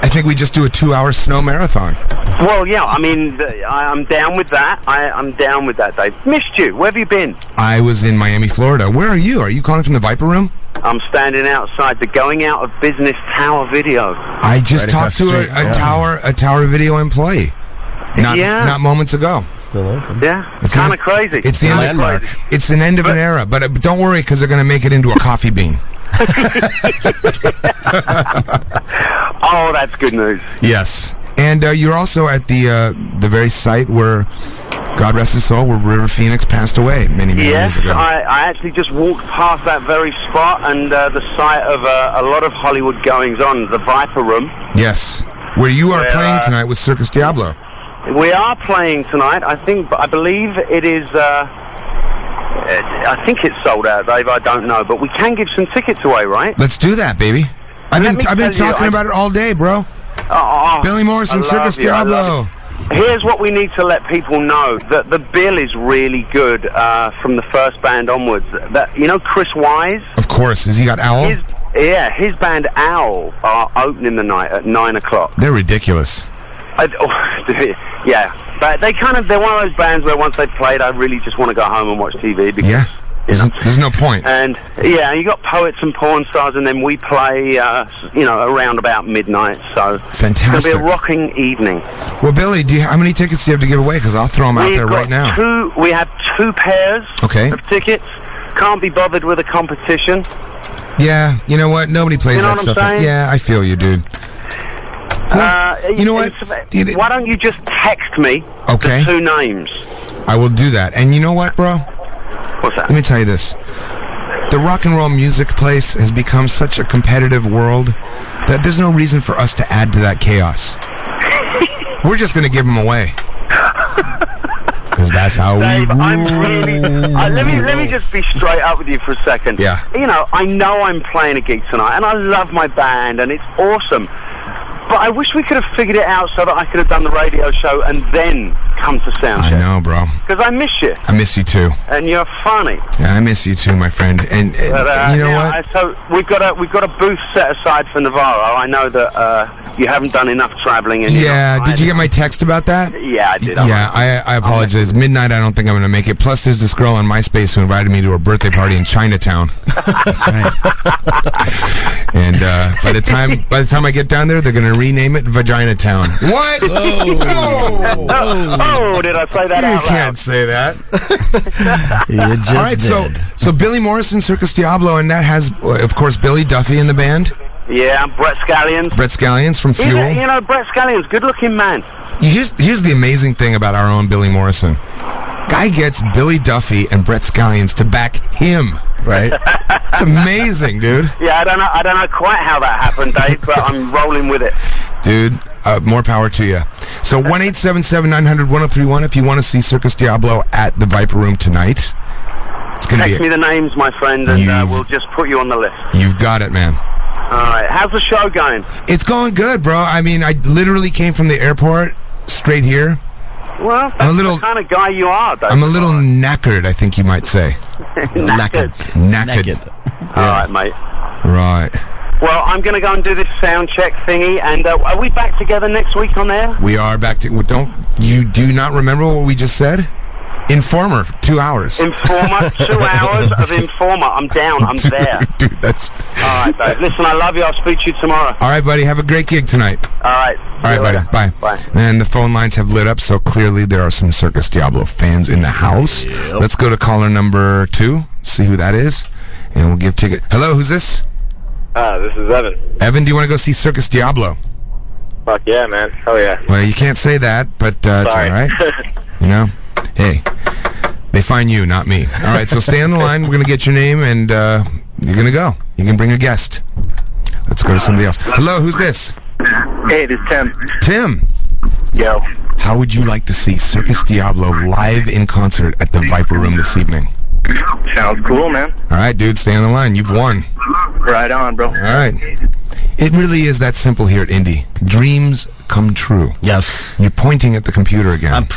I think we just do a 2-hour snow marathon. Well, yeah, I mean, I'm down with that. I'm down with that, Dave. Missed you. Where have you been? I was in Miami, Florida. Where are you? Are you calling from the Viper Room? I'm standing outside the Going Out of Business Tower video. I just talked to a Tower video employee. Not moments ago. Still open. Yeah, it's kind of crazy. It's the landmark. It's an end of an era, but don't worry, because they're going to make it into a coffee bean. Oh, that's good news. Yes, and you're also at the very site where, God rest his soul, where River Phoenix passed away many years ago. Yes, I actually just walked past that very spot and the site of a lot of Hollywood goings-on, the Viper Room. Yes, where you are playing tonight with Circus Diablo. We are playing tonight. I believe it is. I think it's sold out, Dave. I don't know, but we can give some tickets away, right? Let's do that, baby. I've been talking about it all day, bro. Billy Morrison, Circus Diablo. Here's what we need to let people know: that the bill is really good from the first band onwards. You know Chris Wise? Of course. Has he got Owl? His band Owl are opening the night at 9 o'clock. They're ridiculous. Yeah, but they're one of those bands where once they've played, I really just want to go home and watch TV because there's no point. And you got Poets and Porn Stars, and then we play around about midnight. So fantastic. It's gonna be a rocking evening. Well, Billy, how many tickets do you have to give away? Because I'll throw them out there right now. We have 2 pairs of tickets. Can't be bothered with a competition. Yeah, you know what? Nobody plays that stuff. Yeah, I feel you, dude. You know what? Why don't you just text me the 2 names? I will do that. And you know what, bro? What's that? Let me tell you this. The rock and roll music place has become such a competitive world that there's no reason for us to add to that chaos. We're just going to give them away. Because that's how Dave, we rule. I'm really. Let me just be straight up with you for a second. Yeah. You know I'm playing a gig tonight, and I love my band, and it's awesome. But I wish we could have figured it out so that I could have done the radio show and then come to soundcheck. I know, bro. Because I miss you. I miss you too. And you're funny. Yeah, I miss you too, my friend. And you know what? So we've got a booth set aside for Navarro. I know that you haven't done enough traveling. Yeah. Did you get my text about that? Yeah, I did. Yeah, I apologize. Midnight, I don't think I'm going to make it. Plus, there's this girl on MySpace who invited me to her birthday party in Chinatown. That's right. And by the time I get down there, they're going to rename it Vagina Town. What? Oh, did I say that out loud? You can't say that. You just All right, did. so Billy Morrison, Circus Diablo, and that has, of course, Billy Duffy in the band. Yeah, Brett Scallions. Brett Scallions from Fuel. You know, Brett Scallions, good-looking man. Here's the amazing thing about our own Billy Morrison. Guy gets Billy Duffy and Brett Scallions to back him. Right? It's amazing, dude. Yeah, I don't know quite how that happened, Dave, but I'm rolling with it. Dude, more power to you. So 1-877-900-1031 if you want to see Circus Diablo at the Viper Room tonight. It's gonna Text me the names, my friend, and we'll just put you on the list. You've got it, man. All right. How's the show going? It's going good, bro. I mean, I literally came from the airport straight here. Well, that's the kind of guy you are, Dave. I'm a little knackered, I think you might say. Knackered. Knackered. All right, mate. Right. Well, I'm going to go and do this sound check thingy, and are we back together next week on there? We are back to... do not remember what we just said? Informer, 2 hours. Informer, 2 hours of Informer. I'm down. I'm there. Dude, that's... All right, Dave. Listen, I love you. I'll speak to you tomorrow. All right, buddy. Have a great gig tonight. All right. All right, buddy. Bye. Bye. And the phone lines have lit up, so clearly there are some Circus Diablo fans in the house. Yep. Let's go to caller number 2, see who that is, and we'll give ticket. Hello, who's this? This is Evan. Evan, do you want to go see Circus Diablo? Fuck yeah, man. Hell yeah. Well, you can't say that, but it's all right. You know? Hey, they find you, not me. All right, so stay on the line. We're going to get your name, and you're going to go. You can bring a guest. Let's go to somebody else. Hello, who's this? Hey, this is Tim. Tim. Yo. How would you like to see Circus Diablo live in concert at the Viper Room this evening? Sounds cool, man. All right, dude, stay on the line. You've won. Right on, bro. All right. It really is that simple here at Indy. Dreams come true. Yes. You're pointing at the computer again. I'm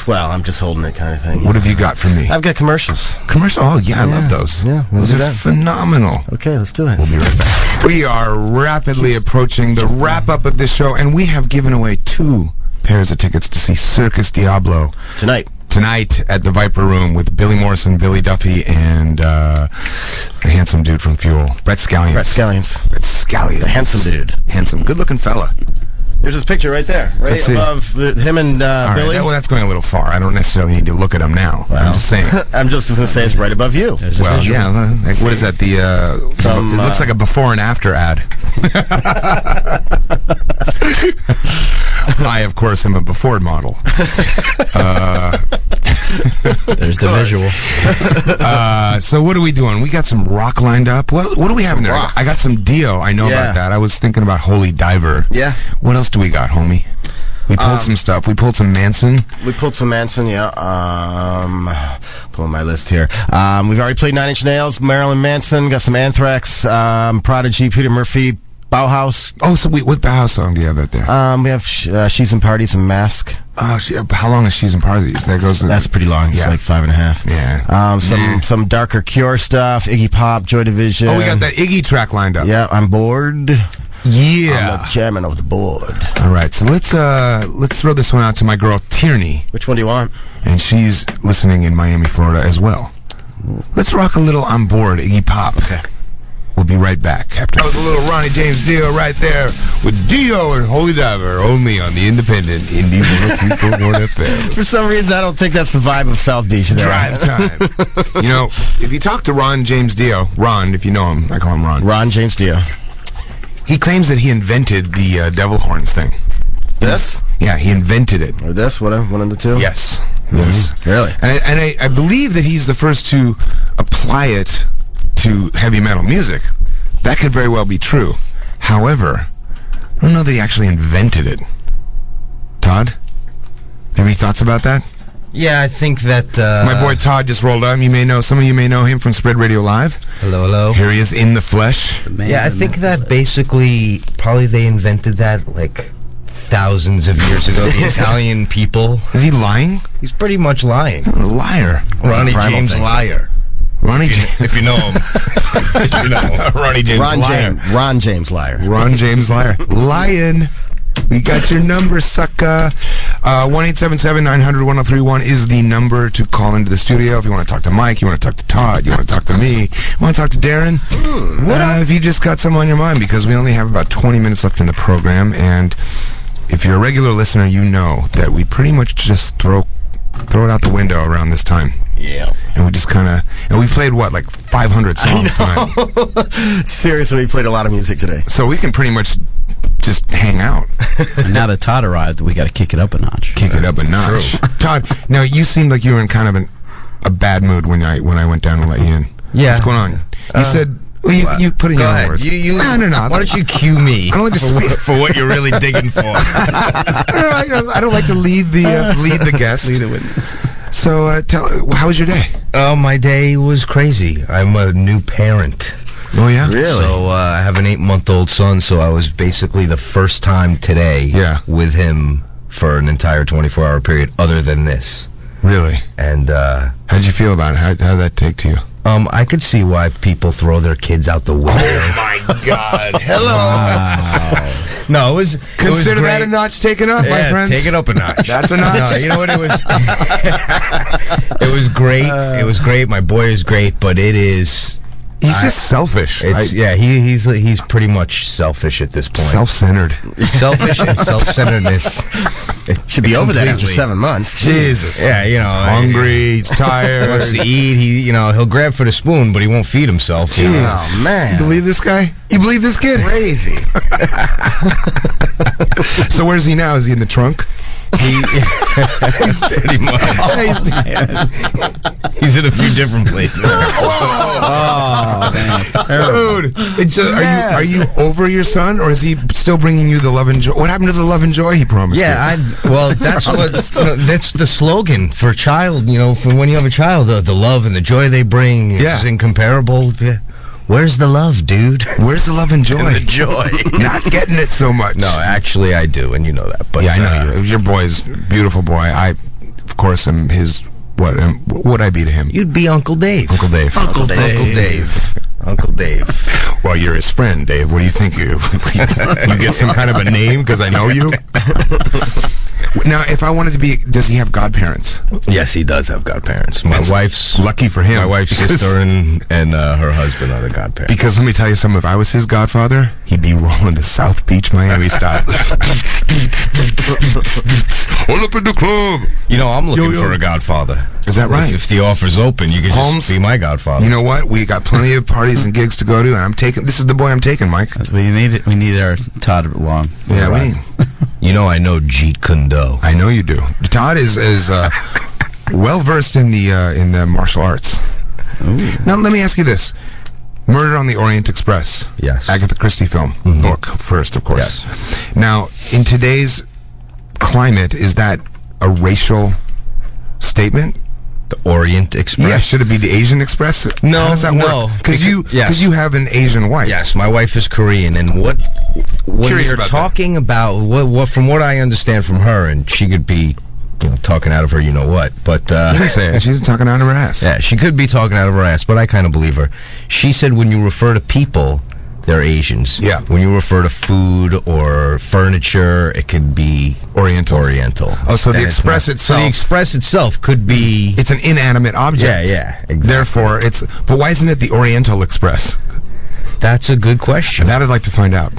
just holding it kind of thing. What have you got for me? I've got commercials. Commercial? Oh, yeah, I love those. Yeah, those are phenomenal. Okay, let's do it. We'll be right back. We are rapidly approaching the wrap-up of this show, and we have given away 2 pairs of tickets to see Circus Diablo. Tonight at the Viper Room with Billy Morrison, Billy Duffy, and the handsome dude from Fuel, Brett Scallions. Brett Scallions. The handsome dude. Handsome. Good-looking fella. There's his picture right there, right above him and Billy. Well, that's going a little far. I don't necessarily need to look at him now. Well, I'm just saying. I'm just going to say it's right above you. Well, yeah. Like, what is that? It looks like a before and after ad. I, of course, am a before model. There's the visual. So what are we doing? We got some rock lined up. What do we have in there? Rock. I got some Dio. I know about that. I was thinking about Holy Diver. Yeah. What else do we got, homie? We pulled some stuff. We pulled some Manson. Yeah. Pulling my list here. We've already played 9 Inch Nails, Marilyn Manson, got some Anthrax, Prodigy, Peter Murphy, Bauhaus. Oh, so what Bauhaus song do you have out there? We have She's in Parties and Mask. Oh, how long is She's in Parties? That's pretty long. It's like 5.5. Yeah. Some darker Cure stuff, Iggy Pop, Joy Division. Oh, we got that Iggy track lined up. Yeah, I'm bored. Yeah. I'm jamming off the board. All right, so let's throw this one out to my girl Tierney. Which one do you want? And she's listening in Miami, Florida as well. Let's rock a little On Board, Iggy Pop. Okay. We'll be right back after. That was a little Ronnie James Dio right there with Dio and Holy Diver, only on the independent Indie 103.1 FM. For some reason, I don't think that's the vibe of South Beach. Drive time. You know, if you talk to Ron James Dio, Ron, if you know him, I call him Ron. Ron James Dio. He claims that he invented the devil horns thing. This? Yeah, he invented it. Or this? One of the two? Yes. Yes. Really? And I believe that he's the first to apply it to heavy metal music. That could very well be true. However, I don't know that he actually invented it. Todd? Do you have any thoughts about that? Yeah, I think that my boy Todd just rolled up. Some of you may know him from Spread Radio Live. Hello, hello. Here he is in the flesh. Yeah, I think that basically probably they invented that like thousands of years ago. The Italian people. Is he lying? He's pretty much lying. A liar. Ronnie James Liar. If you know him. If you know him. Ronnie James Liar. Ron James Liar. Ron James Liar. Lion. We got your number, sucker. 1-877-900-1031 is the number to call into the studio. If you want to talk to Mike, you want to talk to Todd, you want to talk to me, you want to talk to Darren. If you just got something on your mind, because we only have about 20 minutes left in the program, and if you're a regular listener, you know that we pretty much just throw it out the window around this time. Yeah. And we just kind of... And we played, like 500 songs tonight? Seriously, we played a lot of music today. So we can pretty much just hang out. And now that Todd arrived, we got to kick it up a notch. Kick it up a notch. Todd, now you seemed like you were in kind of a bad mood when I went down and let you in. Yeah. What's going on? You said... Well, you put in your own words. No. Why don't you cue me? I don't like to speak for what you're really digging for. I don't like to lead the guest. Lead the witness. So, how was your day? My day was crazy. I'm a new parent. Oh, yeah? Really? So, I have an 8-month-old son, so I was basically the first time today with him for an entire 24-hour period other than this. Really? And, how'd you feel about it? How did that take to you? I could see why people throw their kids out the window. Oh, my God. Hello. Wow. No, it was... Consider that a notch taken up, my friends. Take it up a notch. That's a notch. No, you know what it was? It was great. It was great. My boy is great, but it is... He's just selfish. He's pretty much selfish at this point. Self-centered. Selfish and self-centeredness. It should be over that after 7 months. Jesus. Yeah, he's hungry. He's tired. He wants to eat. He'll grab for the spoon, but he won't feed himself. Oh man! You believe this guy? You believe this kid? Crazy. So where's he now? Is he in the trunk? He's pretty much. He's in a few different places. Dude, are you over your son, or is he still bringing you the love and joy? What happened to the love and joy he promised? Yeah, that's that's the slogan for a child. For when you have a child, the love and the joy they bring is incomparable. Yeah. Where's the love, dude? Where's the love and joy? And the joy. Not getting it so much. No, actually, I do, and you know that. But yeah, I know you. Your boy's a beautiful boy. I, of course, am his. What would I be to him? You'd be Uncle Dave. Uncle Dave. Uncle Dave. Uncle Dave. Well, you're his friend, Dave. What do you think? You get some kind of a name because I know you? Now, if I wanted to be... Does he have godparents? Yes, he does have godparents. My wife's... Lucky for him. My wife's sister and her husband are the godparents. Because let me tell you something. If I was his godfather, he'd be rolling to South Beach, Miami style. All up in the club. I'm looking for a godfather. Is that right? If the offer's open, you can just be my godfather. You know what? We got plenty of parties and gigs to go to, and I'm taking... This is the boy I'm taking, Mike. We need our Todd along. Yeah, we need... I know Jeet Kune Do. I know you do. Todd is well versed in the martial arts. Ooh. Now, let me ask you this: Murder on the Orient Express. Yes. Agatha Christie film. Book first, of course. Yes. Now, in today's climate, is that a racial statement? The Orient Express? Yeah, should it be the Asian Express? No, how does that work? Because you have an Asian wife. Yes, my wife is Korean, and what you're talking about, what from what I understand from her, and she could be talking out of her, but you can say it. She's talking out of her ass. Yeah, she could be talking out of her ass, but I kind of believe her. She said when you refer to people, they're Asians. Yeah. When you refer to food or furniture, it could be Oriental. Oh, so the Express itself... So the Express itself could be... It's an inanimate object. Yeah, exactly. Therefore, it's... But why isn't it the Oriental Express? That's a good question. That I'd like to find out.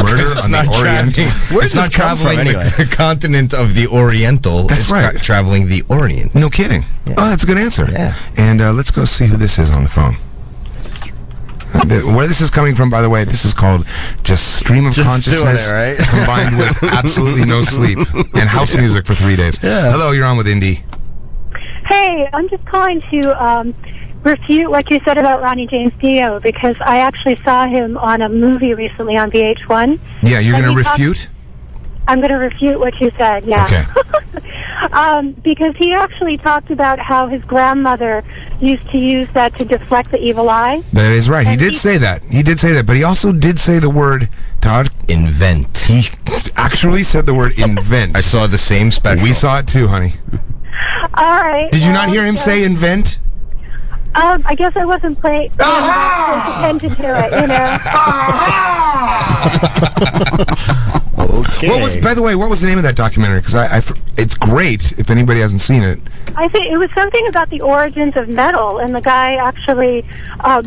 Murder on the Orient. It's not traveling the continent of the Oriental. That's right. Traveling the Orient. No kidding. Yeah. Oh, that's a good answer. Yeah. And let's go see who this is on the phone. Where this is coming from, by the way, this is called just stream of consciousness combined with absolutely no sleep and house music for 3 days. Yeah. Hello, you're on with Indy. Hey, I'm just calling to refute what you said about Ronnie James Dio, because I actually saw him on a movie recently on VH1. Yeah, you're going to refute? I'm going to refute what you said, yeah. Okay. Because he actually talked about how his grandmother used to use that to deflect the evil eye. That is right. He did say that. He did say that. But he also did say the word, Todd? Invent. He actually said the word invent. I saw the same special. We saw it too, honey. All right. Did you not hear him say invent? I guess I wasn't paying attention to it, you know. Okay. What was, by the way, what was the name of that documentary? Because it's great if anybody hasn't seen it. I think it was something about the origins of metal, and the guy actually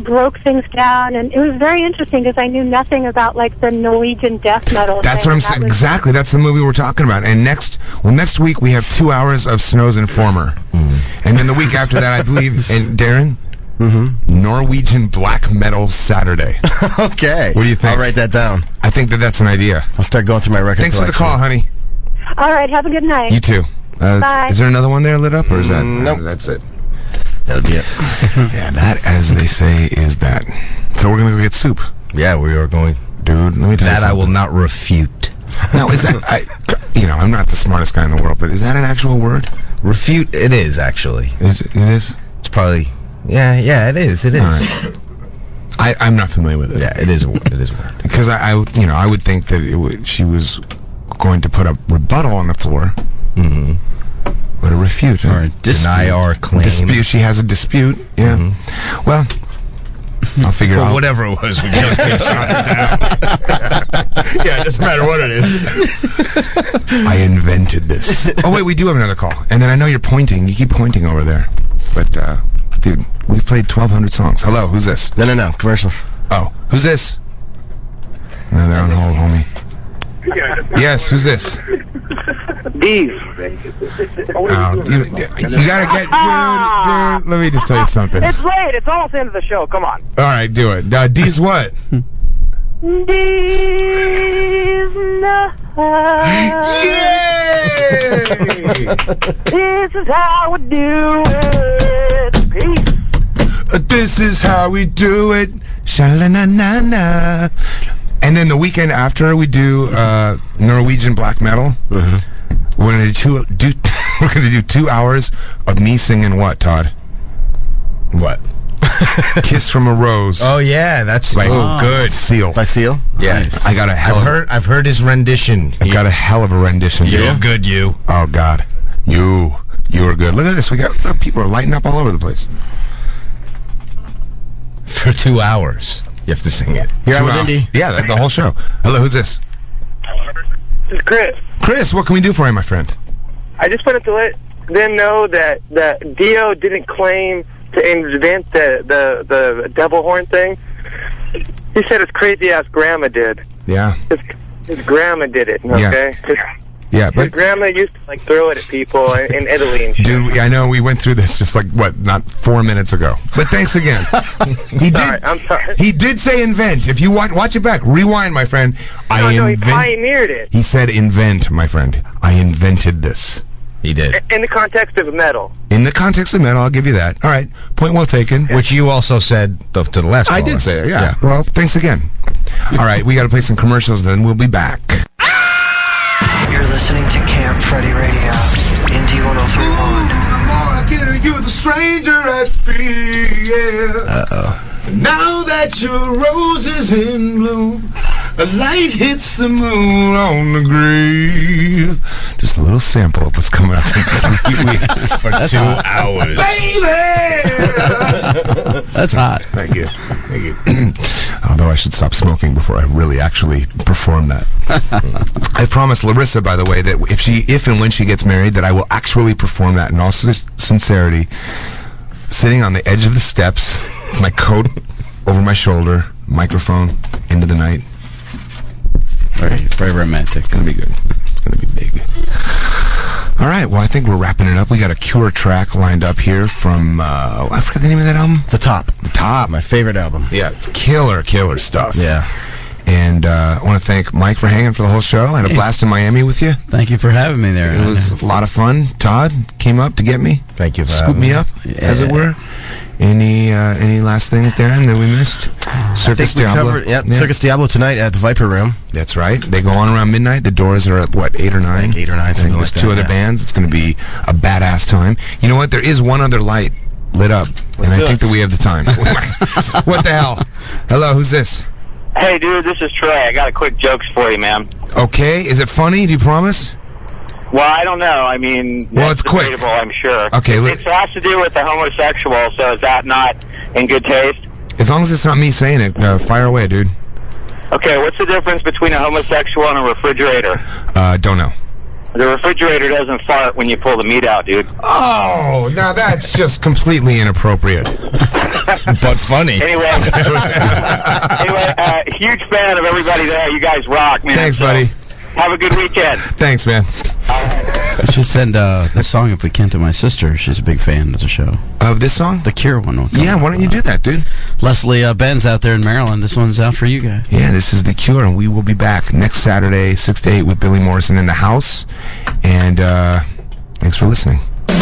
broke things down, and it was very interesting because I knew nothing about like the Norwegian death metal. That's what I'm saying. Exactly. That's the movie we're talking about. And next week we have 2 hours of Snow's Informer, and then the week after that, I believe, and Darren. Norwegian Black Metal Saturday. Okay. What do you think? I'll write that down. I think that's an idea. I'll start going through my record Thanks collection. for the call, honey. All right, have a good night. You too. Bye. Is there another one there lit up, or is that? Nope. That's it. That'll be it. Yeah, that, as they say, is that. So we're going to go get soup. Yeah, we are going. Dude, let me tell you That something. I will not refute. Now, is that... I'm not the smartest guy in the world, but is that an actual word? Refute, it is, actually. Is it? It is? It's probably... Yeah, it is. It is. All right. I'm not familiar with it. Yeah, it is. It is a word. Because I would think that she was going to put a rebuttal on the floor. Mm-hmm. But a refute. Or a dispute. Deny our claim. Dispute. She has a dispute. Yeah. Mm-hmm. Well, I'll figure it out. Whatever it was, we just get shot down. Yeah, it doesn't matter what it is. I invented this. Oh, wait, we do have another call. And then I know you're pointing. You keep pointing over there. But, dude, we've played 1,200 songs. Hello, who's this? No. Commercials. Oh, who's this? No, they're on hold, homie. Yes, who's this? Deez. You gotta get... Dude, let me just tell you something. It's late. It's almost the end of the show. Come on. All right, do it. D's what? These nights. Yay! This is how we do it. Peace. This is how we do it. Sha-la-na-na-na. And then the weekend after, we do Norwegian black metal. We're gonna we're gonna do 2 hours of me singing what, Todd? What? Kiss from a Rose. Oh yeah, that's good. Seal. By Seal? Yeah. Nice. I got a hell I've heard his rendition. I've got a hell of a rendition. You're good, you. Oh God. You are good. Look at this. Look, people are lighting up all over the place. For 2 hours. You have to sing it. Here I'm with Indy. Yeah, the whole show. Hello, who's this? This is Chris. Chris, what can we do for you, my friend? I just wanted to let them know that Dio didn't claim to invent the devil horn thing. He said his crazy ass grandma did. Yeah. His grandma did it. Okay. Yeah, His grandma used to like throw it at people in Italy and shit. Dude, I know we went through this just not 4 minutes ago. But thanks again. I'm sorry. He did say invent. If you watch it back, rewind, my friend. He pioneered it. He said invent, my friend. I invented this. He did. In the context of metal. In the context of metal, I'll give you that. All right, point well taken. Which you also said to the last caller. I did say it, yeah. Well, thanks again. All right, we got to play some commercials, then we'll be back. You're listening to Camp Freddy Radio, Indy 103.1. You're the stranger I feel. Uh-oh. Now that your rose is in bloom, a light hits the moon on the grave. Just a little sample of what's coming up in 3 weeks. For 2 hours. Baby! That's hot. Thank you. Although I should stop smoking before I really actually perform that. I promised Larissa, by the way, that if and when she gets married, that I will actually perform that in all sincerity, sitting on the edge of the steps, with my coat over my shoulder, microphone, into the night. Very romantic. It's going to be good. It's going to be big. All right, well, I think we're wrapping it up. We got a Cure track lined up here from, I forgot the name of that album. The Top. The Top. My favorite album. Yeah, it's killer stuff. Yeah. And I want to thank Mike for hanging for the whole show. I had a blast in Miami with you. Thank you for having me there. It was a lot of fun. Todd came up to get me. Thank you for scoop me up, as it were. Any last things, Darren, that we missed? Circus Diablo. Circus Diablo tonight at the Viper Room. That's right. They go on around midnight. The doors are at, 8 or 9? I think 8 or 9. I think there's 2 other bands. It's going to be a badass time. You know what? There is one other light lit up, and I think that we have the time. What the hell? Hello, who's this? Hey, dude, this is Trey. I got a quick jokes for you, man. Okay. Is it funny? Do you promise? Well, I don't know. I mean, well, it's quick. Debatable, I'm sure. Okay. It has to do with the homosexual, so is that not in good taste? As long as it's not me saying it, fire away, dude. Okay, what's the difference between a homosexual and a refrigerator? Don't know. The refrigerator doesn't fart when you pull the meat out, dude. Oh, now that's just completely inappropriate. But funny. Anyway, huge fan of everybody there. You guys rock, man. Thanks, buddy. Have a good weekend. Thanks, man. I should send the song, if we can, to my sister. She's a big fan of the show. Of this song? The Cure one. Yeah, why don't you do that, dude? Leslie Ben's out there in Maryland. This one's out for you guys. Yeah, this is The Cure, and we will be back next Saturday, 6 to 8, with Billy Morrison in the house. And thanks for listening.